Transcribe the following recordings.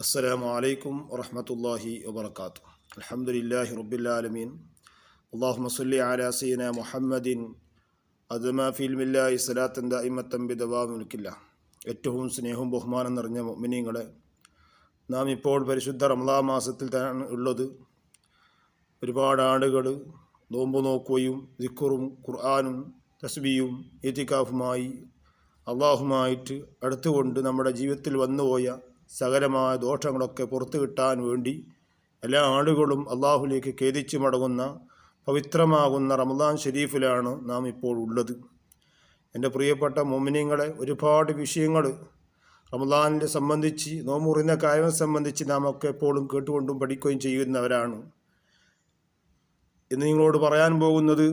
അസ്സലാമു അലൈക്കും വറഹ്മത്തുള്ളാഹി വബറകാതുഹു. അൽഹംദുലില്ലാഹി റബ്ബിൽ ആലമീൻ. അല്ലാഹുമ്മ സ്വല്ലി അലാ സയ്യിദിനാ മുഹമ്മദിൻ അദ്മാ ഫിൽ മില്ലാഹി സ്വലാത്തൻ ദായിമത്തൻ ബിദവാമിൽ മുൽക്കില്ല. ഏറ്റവും സ്നേഹവും ബഹുമാനം നിറഞ്ഞ മുഅ്മിനീങ്ങളെ, നാം ഇപ്പോൾ പരിശുദ്ധ റമളാൻ മാസത്തിൽ തന്നെ ഉള്ളത്. ഒരുപാട് ആളുകൾ നോമ്പ് നോക്കുകയും ദിക്റും ഖുർആനും തസ്ബീഹും ഇത്തികാഫുമായി അള്ളാഹുമായിട്ട് അടുത്തുകൊണ്ട് നമ്മുടെ ജീവിതത്തിൽ വന്നുപോയ സകലമായ ദോഷങ്ങളൊക്കെ പുറത്തു കിട്ടാൻ വേണ്ടി എല്ലാ ആളുകളും അള്ളാഹുലേക്ക് ഖേദിച്ച് മടങ്ങുന്ന പവിത്രമാകുന്ന റമദാൻ ഷരീഫിലാണ് നാം ഇപ്പോൾ ഉള്ളത്. എൻ്റെ പ്രിയപ്പെട്ട മുഅ്മിനീങ്ങളെ, ഒരുപാട് വിഷയങ്ങൾ റമദാനിനെ സംബന്ധിച്ച്, നോമ്പുറിയുന്ന കാര്യങ്ങൾ സംബന്ധിച്ച് നാം ഒക്കെ എപ്പോഴും കേട്ടുകൊണ്ടും പഠിക്കുകയും ചെയ്യുന്നവരാണ്. ഇന്ന് നിങ്ങളോട് പറയാൻ പോകുന്നത്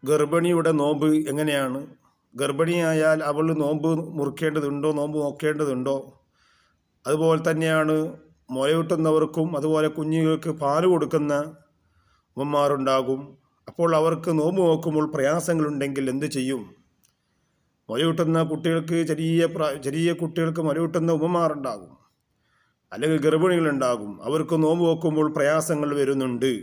ഗർഭിണിയുടെ നോമ്പ് എങ്ങനെയാണ്. ഗർഭിണിയായാൽ അവൾ നോമ്പ് മുറിക്കേണ്ടതുണ്ടോ, നോമ്പ് നോക്കേണ്ടതുണ്ടോ? അതുപോലെ തന്നെയാണ് മുലയൂട്ടുന്നവർക്കും അതുപോലെ കുഞ്ഞുങ്ങൾക്ക് പാല് കൊടുക്കുന്ന ഉമ്മമാരുണ്ടാകും. അപ്പോൾ അവർക്ക് നോമ്പ് നോക്കുമ്പോൾ പ്രയാസങ്ങളുണ്ടെങ്കിൽ എന്ത് ചെയ്യും? മുലയൂട്ടുന്ന കുട്ടികൾക്ക് ചെറിയ കുട്ടികൾക്ക് മുലയൂട്ടുന്ന ഉമ്മമാരുണ്ടാകും, അല്ലെങ്കിൽ ഗർഭിണികളുണ്ടാകും. അവർക്ക് നോമ്പ് നോക്കുമ്പോൾ പ്രയാസങ്ങൾ വരുന്നുണ്ട്.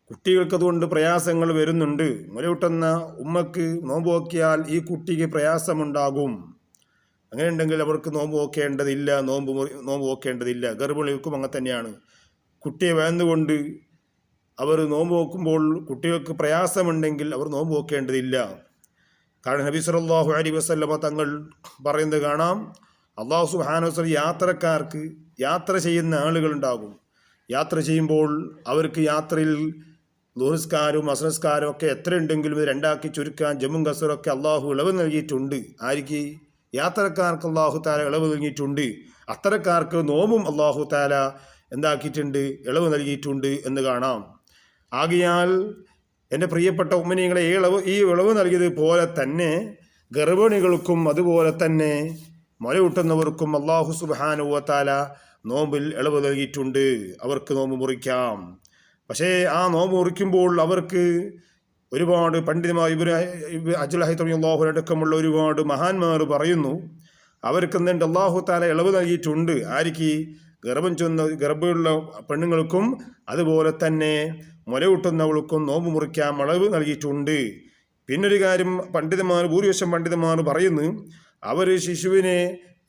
കുട്ടികൾക്കതുകൊണ്ട് പ്രയാസങ്ങൾ വരുന്നുണ്ട്. മുലയൂട്ടുന്ന ഉമ്മക്ക് നോമ്പ് നോക്കിയാൽ ഈ കുട്ടിക്ക് പ്രയാസമുണ്ടാകും. അങ്ങനെ ഉണ്ടെങ്കിൽ അവർക്ക് നോമ്പ് നോക്കേണ്ടതില്ല, നോമ്പ് നോക്കേണ്ടതില്ല. ഗർഭിണികൾക്കും അങ്ങനെ തന്നെയാണ്. കുട്ടിയെ വേന്നുകൊണ്ട് അവർ നോമ്പ് നോക്കുമ്പോൾ കുട്ടികൾക്ക് പ്രയാസമുണ്ടെങ്കിൽ അവർ നോമ്പ് നോക്കേണ്ടതില്ല. കാരണം നബി സല്ലല്ലാഹു അലൈഹി വസല്ലമ തങ്ങൾ പറയുന്നത് കാണാം, അല്ലാഹു സുബ്ഹാനഹു വ തആല യാത്രക്കാർക്ക്, യാത്ര ചെയ്യുന്ന ആളുകളുണ്ടാകും. യാത്ര ചെയ്യുമ്പോൾ അവർക്ക് യാത്രയിൽ ദുഹസ്കാരവും അസ്രസ്കാരവും ഒക്കെ എത്ര ഉണ്ടെങ്കിലും ഇത് രണ്ടാക്കി ചുരുക്കാൻ ജമ്മും കസറൊക്കെ അള്ളാഹു ഇളവ് നൽകിയിട്ടുണ്ട്. ആർക്ക്? യാത്രക്കാർക്ക് അള്ളാഹു താല ഇളവ് നൽകിയിട്ടുണ്ട്. അത്തരക്കാർക്ക് നോമ്പും അള്ളാഹു താല എന്താക്കിയിട്ടുണ്ട്? ഇളവ് നൽകിയിട്ടുണ്ട് എന്ന് കാണാം. ആകയാൽ എൻ്റെ പ്രിയപ്പെട്ട ഉമ്മനീങ്ങളെ, ഈ ഇളവ് നൽകിയത് പോലെ തന്നെ ഗർഭിണികൾക്കും അതുപോലെ തന്നെ മുലയൂട്ടുന്നവർക്കും അള്ളാഹു സുബ്ഹാനഹു വ തആല നോമ്പിൽ ഇളവ് നൽകിയിട്ടുണ്ട്. അവർക്ക് നോമ്പ് മുറിക്കാം. പക്ഷേ ആ നോമ്പ് മുറിക്കുമ്പോൾ അവർക്ക് ഒരുപാട് പണ്ഡിതന്മാർ, അജ്ൽ റളിയല്ലാഹു അടക്കമുള്ള ഒരുപാട് മഹാന്മാർ പറയുന്നു, അവർക്ക് എന്തുണ്ട്? അല്ലാഹു തആല ഇളവ് നൽകിയിട്ടുണ്ട്. ആർക്ക്? ഗർഭമുള്ള പെണ്ണുങ്ങൾക്കും അതുപോലെ തന്നെ മുലയൂട്ടുന്നവൾക്കും നോമ്പ് മുറിക്കാൻ ഇളവ് നൽകിയിട്ടുണ്ട്. പിന്നൊരു കാര്യം ഭൂരിപക്ഷം പണ്ഡിതന്മാർ പറയുന്നു, അവർ ശിശുവിനെ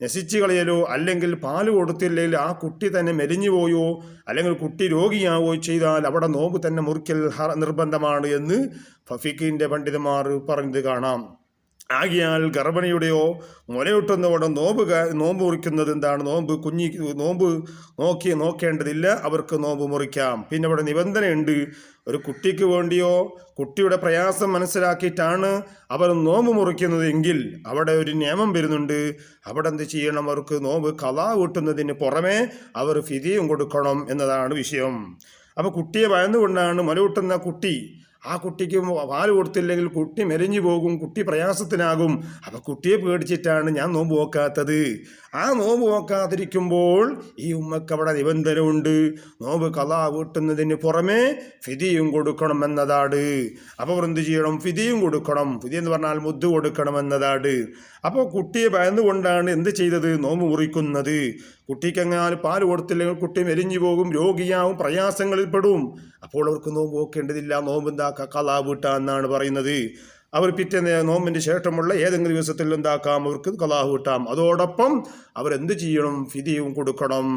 നശിച്ചു കളയലോ അല്ലെങ്കിൽ പാല് കൊടുത്തില്ലെങ്കിൽ ആ കുട്ടി തന്നെ മെലിഞ്ഞു പോയോ അല്ലെങ്കിൽ കുട്ടി രോഗിയാവുകയോ ചെയ്താൽ അവിടെ നോമ്പ് തന്നെ മുറിക്കൽ നിർബന്ധമാണ് എന്ന് ഫിഖിന്റെ പണ്ഡിതന്മാർ പറഞ്ഞത് കാണാം. ആകിയാൽ ഗർഭിണിയുടെയോ മുലയൂട്ടുന്നവരുടെ നോമ്പ് മുറിക്കുന്നത് എന്താണ്? നോമ്പ് നോക്കേണ്ടതില്ല, അവർക്ക് നോമ്പ് മുറിക്കാം. പിന്നെ അവിടെ നിബന്ധനയുണ്ട്. ഒരു കുട്ടിക്ക് വേണ്ടിയോ കുട്ടിയുടെ പ്രയാസം മനസ്സിലാക്കിയിട്ടാണ് അവർ നോമ്പ് മുറിക്കുന്നത് എങ്കിൽ അവിടെ ഒരു നിയമം വരുന്നുണ്ട്. അവിടെ എന്ത് ചെയ്യണം? അവർക്ക് നോമ്പ് ഖളാ വീട്ടുന്നതിന് പുറമെ അവർ ഫിദിയും കൊടുക്കണം എന്നതാണ് വിഷയം. അപ്പോൾ കുട്ടിയെ ഭയന്നുകൊണ്ടാണ് മുലയൂട്ടുന്ന കുട്ടി, ആ കുട്ടിക്ക് പാല് കൊടുത്തില്ലെങ്കിൽ കുട്ടി മെലിഞ്ഞു പോകും, കുട്ടി പ്രയാസത്തിനാകും. അപ്പം കുട്ടിയെ പേടിച്ചിട്ടാണ് ഞാൻ നോമ്പ് നോക്കാത്തത്. ആ നോമ്പ് നോക്കാതിരിക്കുമ്പോൾ ഈ ഉമ്മക്ക് അവിടെ നിബന്ധന ഉണ്ട്. നോമ്പ് ഖളാ വീട്ടുന്നതിന് പുറമെ ഫിദിയും കൊടുക്കണം എന്നതാണ്. അപ്പോൾ എന്ത് ചെയ്യണം? ഫിദിയും കൊടുക്കണം. ഫിദി എന്ന് പറഞ്ഞാൽ മുദ്ദ് കൊടുക്കണം എന്നതാണ്. അപ്പോൾ കുട്ടിയെ ഭയന്നുകൊണ്ടാണ് എന്ത് ചെയ്തത്? നോമ്പ് മുറിക്കുന്നത്. കുട്ടിക്ക് എങ്ങാനും പാല് കൊടുത്തില്ലെങ്കിൽ കുട്ടി മെലിഞ്ഞു പോകും, രോഗിയാവും, പ്രയാസങ്ങളിൽ പെടും. അപ്പോൾ അവർക്ക് നോമ്പ് നോക്കേണ്ടതില്ല, നോമ്പ് എന്താക്കാം? ഖളാ വീട്ടാന്നാണ് പറയുന്നത്. അവർ പിറ്റേന്ന് നോമ്പിൻ്റെ ശേഷമുള്ള ഏതെങ്കിലും ദിവസത്തിൽ എന്താക്കാം? അവർക്ക് ഖളാ വീട്ടാം. അതോടൊപ്പം അവരെന്ത് ചെയ്യണം? ഫിദിയും കൊടുക്കണം.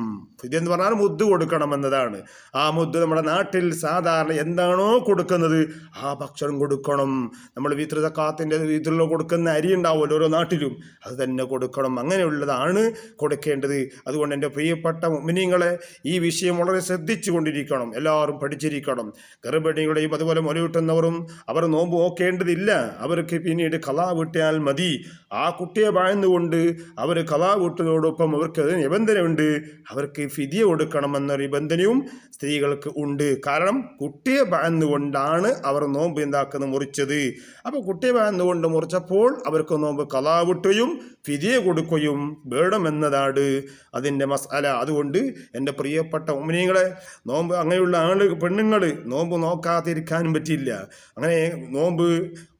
ഫിദി എന്ന് പറഞ്ഞാൽ മുദ്ദ് കൊടുക്കണം എന്നതാണ്. ആ മുദ്ദ് നമ്മുടെ നാട്ടിൽ സാധാരണ എന്താണോ കൊടുക്കുന്നത് ആ ഭക്ഷണം കൊടുക്കണം. നമ്മൾ വിത്ർ സക്കാത്തിൻ്റെ വീട്ടിലോ കൊടുക്കുന്ന അരി ഉണ്ടാവുമല്ലോ ഓരോ നാട്ടിലും, അത് തന്നെ കൊടുക്കണം. അങ്ങനെയുള്ളതാണ് കൊടുക്കേണ്ടത്. അതുകൊണ്ട് എൻ്റെ പ്രിയപ്പെട്ട മുഅ്മിനീങ്ങളെ, ഈ വിഷയം വളരെ ശ്രദ്ധിച്ചു കൊണ്ടിരിക്കണം, എല്ലാവരും പഠിച്ചിരിക്കണം. ഗർഭിണികളെയും അതുപോലെ മുലയൂട്ടുന്നവരും അവർ നോമ്പ് നോക്കേണ്ടതില്ല. അവർക്ക് പിന്നീട് ഖളാ വീട്ടിയാൽ മതി. ആ കുട്ടിയെ ഭയന്നുകൊണ്ട് അവർ ഖളാ വീട്ടുന്നതോടൊപ്പം അവർക്ക് നിബന്ധനയുണ്ട്, അവർക്ക് ഫിദിയ കൊടുക്കണമെന്ന നിബന്ധനയും സ്ത്രീകൾക്ക് ഉണ്ട്. കാരണം കുട്ടിയെ ഭയന്നുകൊണ്ടാണ് അവർ നോമ്പ് എന്താക്കുന്നത്? മുറിച്ചത്. അപ്പോൾ കുട്ടിയെ ഭയന്നുകൊണ്ട് മുറിച്ചപ്പോൾ അവർക്ക് നോമ്പ് ഖളാ വീട്ടുകയും ഫിദിയ കൊടുക്കുകയും വേണമെന്നതാണ് അതിൻ്റെ മസ്അല. അതുകൊണ്ട് എൻ്റെ പ്രിയപ്പെട്ട മുഅ്മിനീങ്ങളെ, നോമ്പ് അങ്ങനെയുള്ള പെണ്ണുങ്ങൾ നോമ്പ് നോക്കാതിരിക്കാനും പറ്റില്ല. അങ്ങനെ നോമ്പ്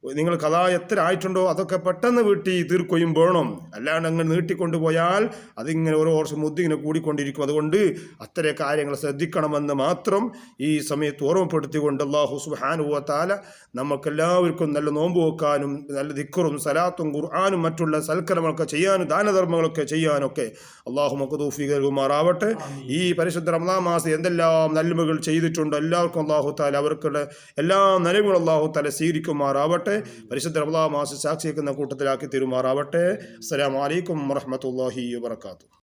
നിങ്ങൾ കഥ എത്ര ആയിട്ടുണ്ടോ അതൊക്കെ പെട്ടെന്ന് വീട്ടി തീർക്കുകയും വേണം. അല്ലാണ്ട് അങ്ങനെ നീട്ടിക്കൊണ്ടുപോയാൽ അതിങ്ങനെ ഓരോ വർഷം മുദ്ദിങ്ങനെ കൂടിക്കൊണ്ടിരിക്കും. അതുകൊണ്ട് അത്തരം കാര്യങ്ങൾ ശ്രദ്ധിക്കണമെന്ന് മാത്രം ഈ സമയത്ത് ഓർമ്മപ്പെടുത്തിക്കൊണ്ട് അല്ലാഹു സുബ്ഹാനഹു വ തആല നമുക്കെല്ലാവർക്കും നല്ല നോമ്പ് വെക്കാനും നല്ല ദിക്റും സലാത്തും ഖുർആനും മറ്റുള്ള സൽക്കർമ്മങ്ങളൊക്കെ ചെയ്യാനും ദാനധർമ്മങ്ങളൊക്കെ ചെയ്യാനൊക്കെ അല്ലാഹു നമുക്ക് തൗഫീഖ് നൽകുമാറാവട്ടെ. ഈ പരിശുദ്ധ റമദാൻ മാസം എന്തെല്ലാം നന്മകൾ ചെയ്തിട്ടുണ്ടോ എല്ലാവർക്കും അല്ലാഹു തആല അവർക്കുള്ള എല്ലാ നന്മകളും അല്ലാഹു തആല സ്വീകരിക്കുമാറാവട്ടെ. പരിശുദ്ധ റമദാൻ മാസം സാക്ഷിക്കുന്ന കൂട്ടത്തിലാക്കി തീരുമാറാവട്ടെ. അസ്സലാമു അലൈക്കും വറഹ്മത്തുള്ളാഹി വബറകാതുഹു.